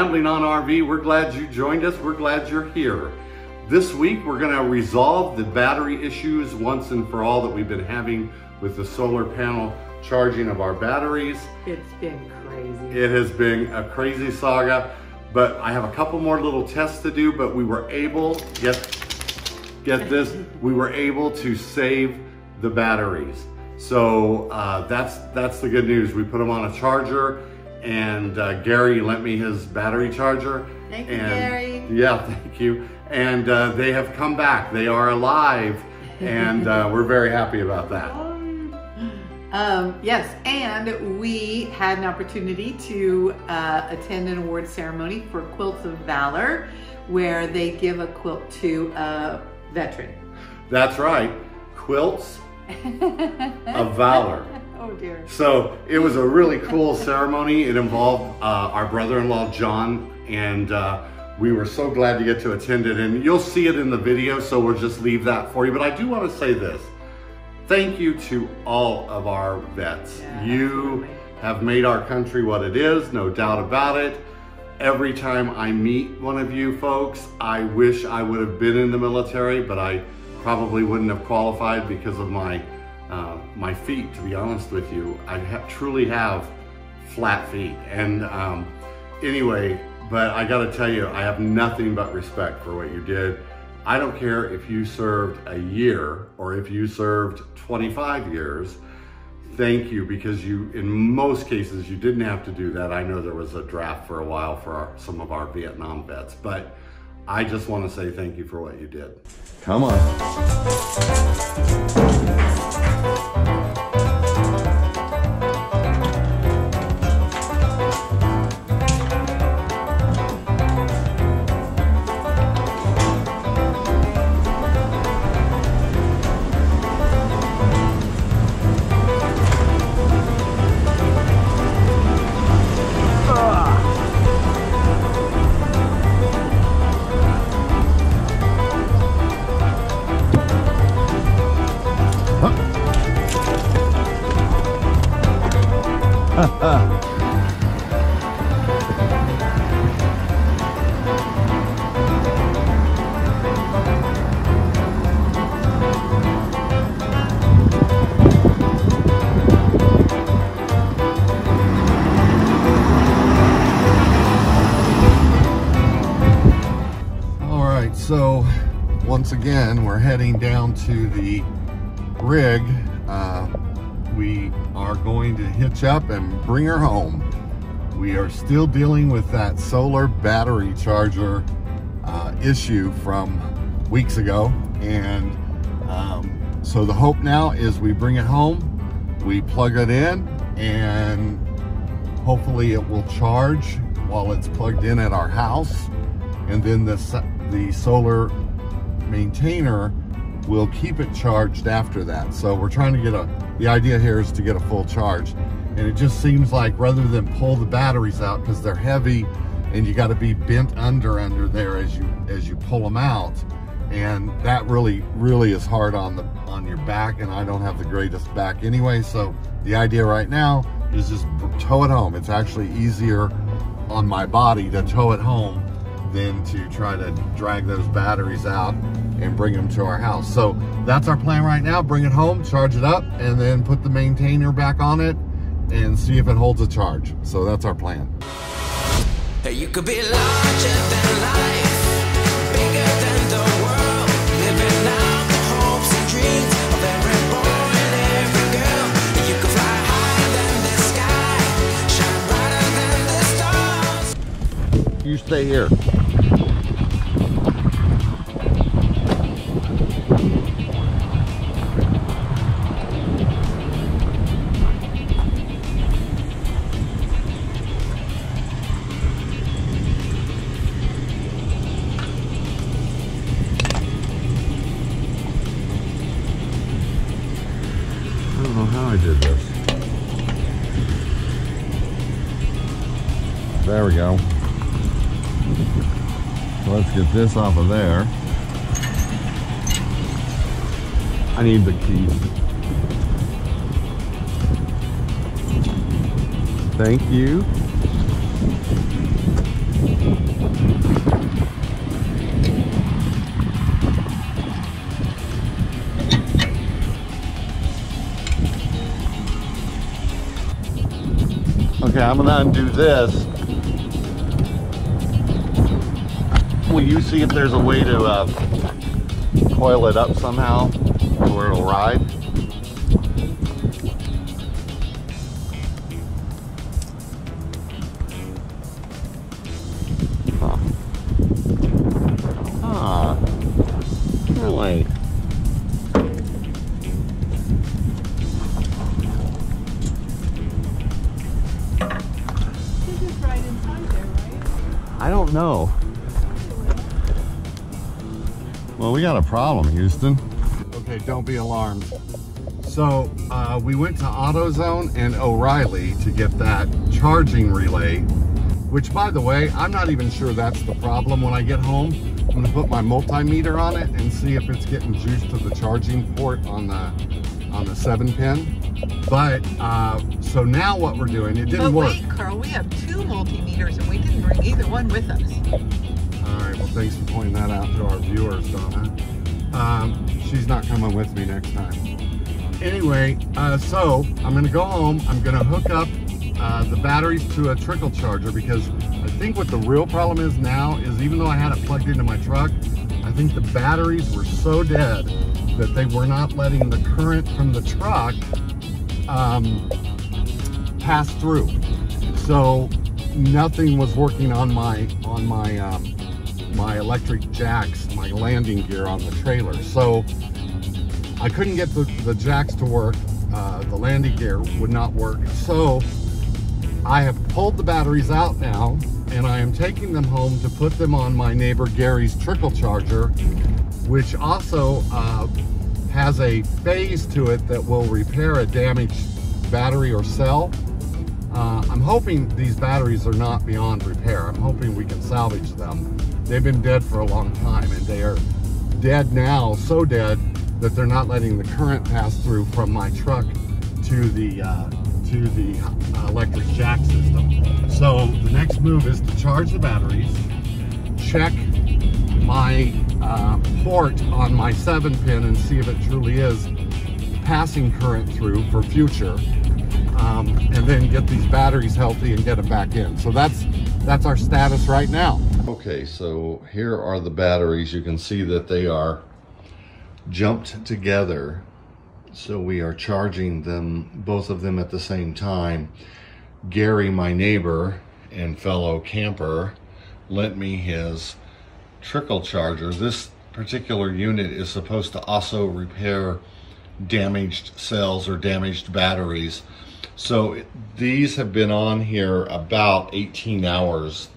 Rambling on RV. We're glad you joined us. We're glad you're here. This week, we're going to resolve the battery issues once and for all that we've been having with the solar panel charging of our batteries. It's been crazy. It has been a crazy saga, but I have a couple more little tests to do, but we were able, get this, we were able to save the batteries. So that's the good news. We put them on a charger, and Gary lent me his battery charger. Thank you, Gary. Yeah, thank you. And they have come back. They are alive, and we're very happy about that. Yes, and we had an opportunity to attend an award ceremony for Quilts of Valor, where they give a quilt to a veteran. That's right, Quilts of Valor. Oh dear. So it was a really cool ceremony. It involved our brother-in-law, John, and we were so glad to get to attend it. And you'll see it in the video, so we'll just leave that for you. But I do want to say this. Thank you to all of our vets. Yeah, you have made our country what it is, no doubt about it. Every time I meet one of you folks, I wish I would have been in the military, but I probably wouldn't have qualified because of my my feet, to be honest with you. I truly have flat feet. And anyway, but I gotta tell you, I have nothing but respect for what you did. I don't care if you served a year or if you served 25 years. Thank you, because you, in most cases, you didn't have to do that. I know there was a draft for a while for some of our Vietnam vets, but I just want to say thank you for what you did. Come on. So once again, we're heading down to the rig. We are going to hitch up and bring her home. We are still dealing with that solar battery charger issue from weeks ago. And so the hope now is we bring it home, we plug it in, and hopefully it will charge while it's plugged in at our house. And then the solar maintainer will keep it charged after that. So we're trying to get the idea here is to get a full charge. And it just seems like rather than pull the batteries out, because they're heavy and you got to be bent under there as you pull them out. And that really is hard on your back, and I don't have the greatest back anyway. So the idea right now is just tow it home. It's actually easier on my body to tow it home than to try to drag those batteries out and bring them to our house. So that's our plan right now. Bring it home, charge it up, and then put the maintainer back on it and see if it holds a charge. So that's our plan. You could be larger than life, bigger than the world, living out the hopes and dreams of every boy and every girl. You could fly higher than the sky, shine brighter than the stars. You stay here. I don't know how I did this. There we go. So let's get this off of there. I need the keys. Thank you. Okay, I'm gonna undo this. Will you see if there's a way to coil it up somehow to where it'll ride? Really? This is right inside there, right? I don't know. Well, we got a problem, Houston. Okay, don't be alarmed. So we went to AutoZone and O'Reilly to get that charging relay, which, by the way, I'm not even sure that's the problem when I get home. I'm gonna put my multimeter on it and see if it's getting juice to the charging port on the 7-pin. But so now what we're doing, it didn't work. But wait, Carl, we have 2 multimeters and we didn't bring either one with us. All right, well, thanks for pointing that out to our viewers, Donna. She's not coming with me next time. Anyway, so I'm gonna go home. I'm gonna hook up the batteries to a trickle charger, because I think what the real problem is now is, even though I had it plugged into my truck, I think the batteries were so dead that they were not letting the current from the truck pass through. So nothing was working on my my electric jacks, my landing gear on the trailer. So I couldn't get the jacks to work. The landing gear would not work. So I have pulled the batteries out now, and I am taking them home to put them on my neighbor Gary's trickle charger, which also has a phase to it that will repair a damaged battery or cell. I'm hoping these batteries are not beyond repair. I'm hoping we can salvage them. They've been dead for a long time, and they are dead now, so dead that they're not letting the current pass through from my truck to the electric jack system. So the next move is to charge the batteries, check my port on my 7-pin and see if it truly is passing current through for future, and then get these batteries healthy and get them back in. So that's our status right now. Okay, so here are the batteries. You can see that they are jumped together. So we are charging them, both of them at the same time. Gary, my neighbor and fellow camper, lent me his trickle charger. This particular unit is supposed to also repair damaged cells or damaged batteries. So these have been on here about 18 hours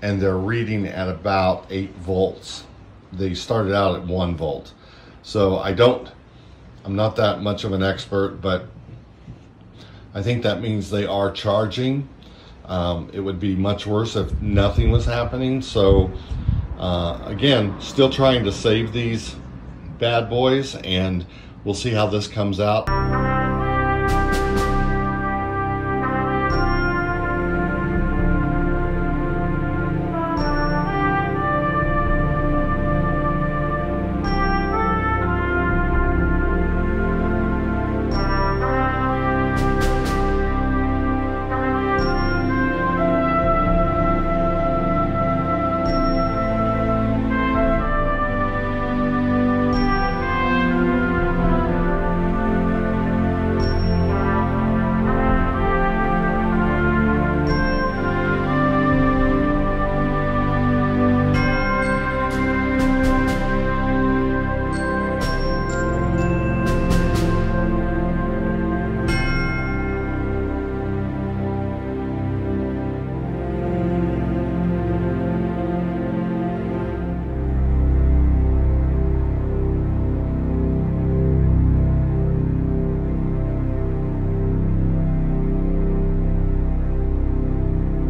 and they're reading at about 8 volts. They started out at 1 volt. So I'm not that much of an expert, but I think that means they are charging. It would be much worse if nothing was happening. So again, still trying to save these bad boys, and we'll see how this comes out.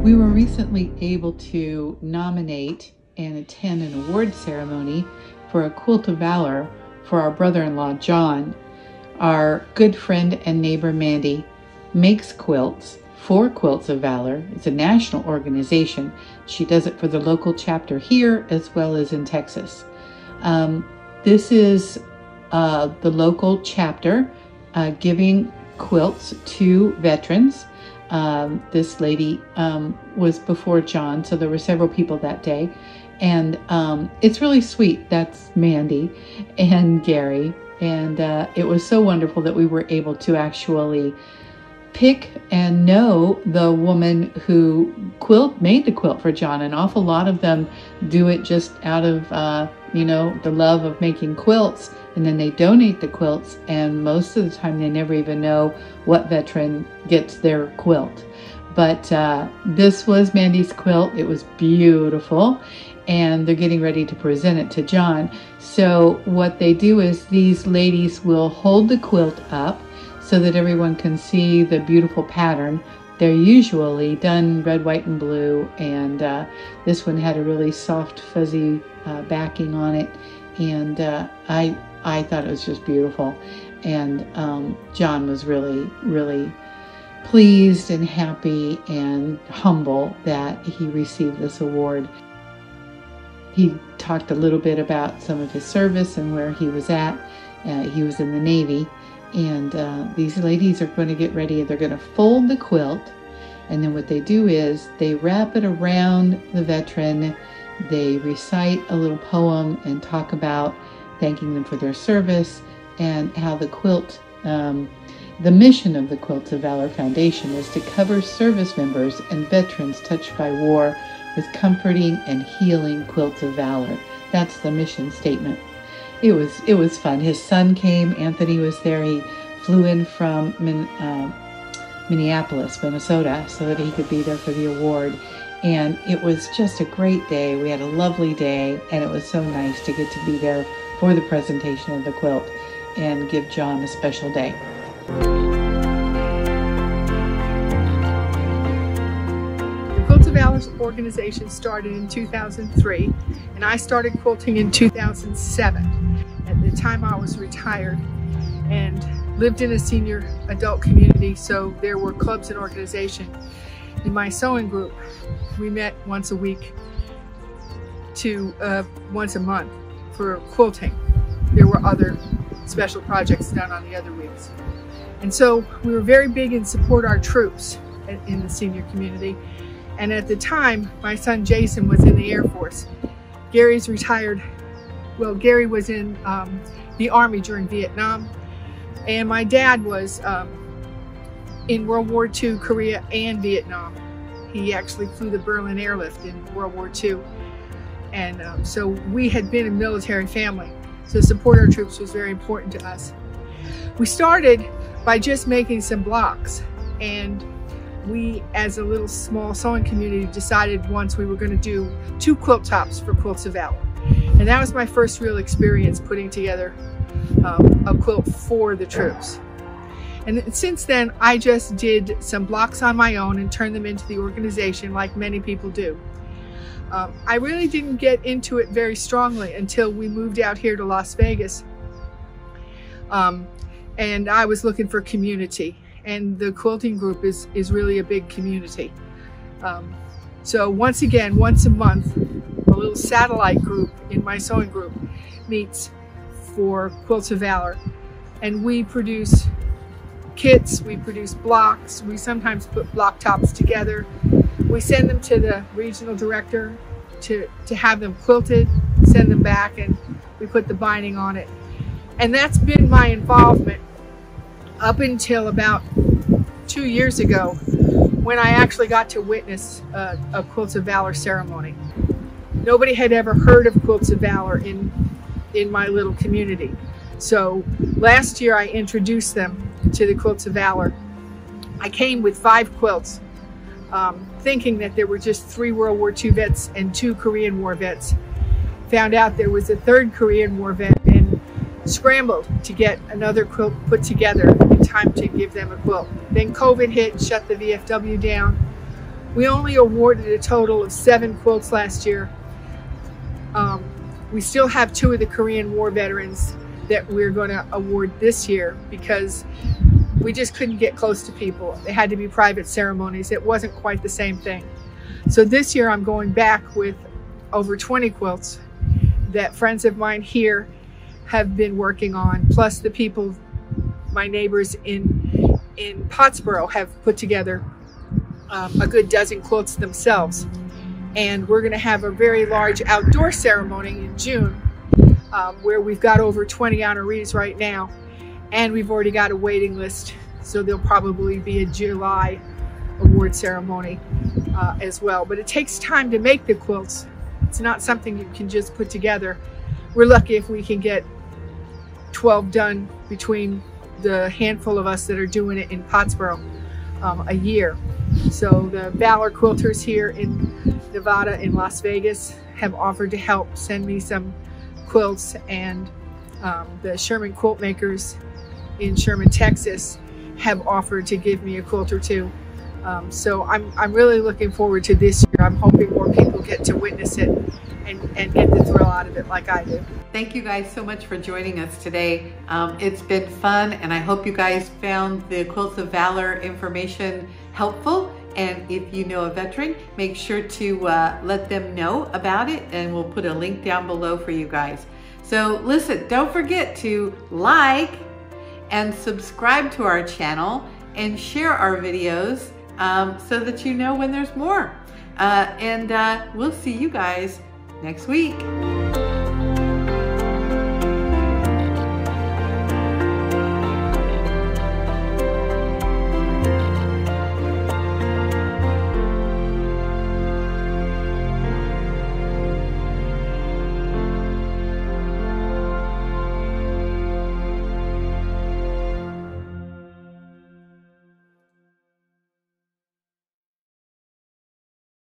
We were recently able to nominate and attend an award ceremony for a Quilt of Valor for our brother-in-law, John. Our good friend and neighbor, Mandy, makes quilts for Quilts of Valor. It's a national organization. She does it for the local chapter here as well as in Texas. This is the local chapter giving quilts to veterans. This lady was before John, so there were several people that day. And it's really sweet. That's Mandy and Gary. And it was so wonderful that we were able to actually pick and know the woman who made the quilt for John. An awful lot of them do it just out of, the love of making quilts. And then they donate the quilts. And most of the time they never even know what veteran gets their quilt. But this was Mandy's quilt. It was beautiful. And they're getting ready to present it to John. So what they do is these ladies will hold the quilt up so that everyone can see the beautiful pattern. They're usually done red, white, and blue, and this one had a really soft, fuzzy backing on it, and I thought it was just beautiful. And John was really, really pleased and happy and humble that he received this award. He talked a little bit about some of his service and where he was at. He was in the Navy. And these ladies are going to get ready. They're going to fold the quilt. And then what they do is they wrap it around the veteran. They recite a little poem and talk about thanking them for their service and how the quilt, the mission of the Quilts of Valor Foundation is to cover service members and veterans touched by war with comforting and healing quilts of valor. That's the mission statement. It was fun. His son came. Anthony was there. He flew in from Minneapolis, Minnesota, so that he could be there for the award. And it was just a great day. We had a lovely day, and it was so nice to get to be there for the presentation of the quilt and give John a special day. Quilts of Valor organization started in 2003, and I started quilting in 2007. At the time I was retired and lived in a senior adult community, so there were clubs and organizations. In my sewing group, we met once a week to once a month for quilting. There were other special projects done on the other weeks. And so we were very big in support our troops in the senior community. And at the time, my son Jason was in the Air Force. Gary's retired. Well, Gary was in the Army during Vietnam. And my dad was in World War II, Korea, and Vietnam. He actually flew the Berlin Airlift in World War II. And so we had been a military family. So support our troops was very important to us. We started by just making some blocks. And we, as a little small sewing community, decided once we were going to do 2 quilt tops for Quilts of Valor. And that was my first real experience putting together a quilt for the troops. And since then, I just did some blocks on my own and turned them into the organization like many people do. I really didn't get into it very strongly until we moved out here to Las Vegas. And I was looking for community. And the quilting group is really a big community. So once again, once a month, a little satellite group in my sewing group meets for Quilts of Valor. And we produce kits, we produce blocks, we sometimes put block tops together. We send them to the regional director to have them quilted, send them back, and we put the binding on it. And that's been my involvement up until about 2 years ago, when I actually got to witness a Quilts of Valor ceremony. Nobody had ever heard of Quilts of Valor in my little community. So last year I introduced them to the Quilts of Valor. I came with 5 quilts, thinking that there were just 3 World War II vets and 2 Korean War vets. Found out there was a 3rd Korean War vet and scrambled to get another quilt put together in time to give them a quilt. Then COVID hit and shut the VFW down. We only awarded a total of 7 quilts last year. We still have 2 of the Korean War veterans that we're going to award this year because we just couldn't get close to people. They had to be private ceremonies. It wasn't quite the same thing. So this year I'm going back with over 20 quilts that friends of mine here have been working on, plus the people, my neighbors in Pottsboro, have put together a good dozen quilts themselves. And we're going to have a very large outdoor ceremony in June where we've got over 20 honorees right now, and we've already got a waiting list, so there'll probably be a July award ceremony as well. But it takes time to make the quilts. It's not something you can just put together. We're lucky if we can get 12 done between the handful of us that are doing it in Pottsboro a year. So the Valor quilters here in Nevada, in Las Vegas, have offered to help send me some quilts, and the Sherman quilt makers in Sherman, Texas, have offered to give me a quilt or two. So I'm really looking forward to this year. I'm hoping more people get to witness it and get the thrill out of it like I do. Thank you guys so much for joining us today. It's been fun, and I hope you guys found the Quilts of Valor information helpful. And if you know a veteran, make sure to let them know about it, and we'll put a link down below for you guys. So listen, don't forget to like and subscribe to our channel and share our videos so that you know when there's more. And we'll see you guys next week.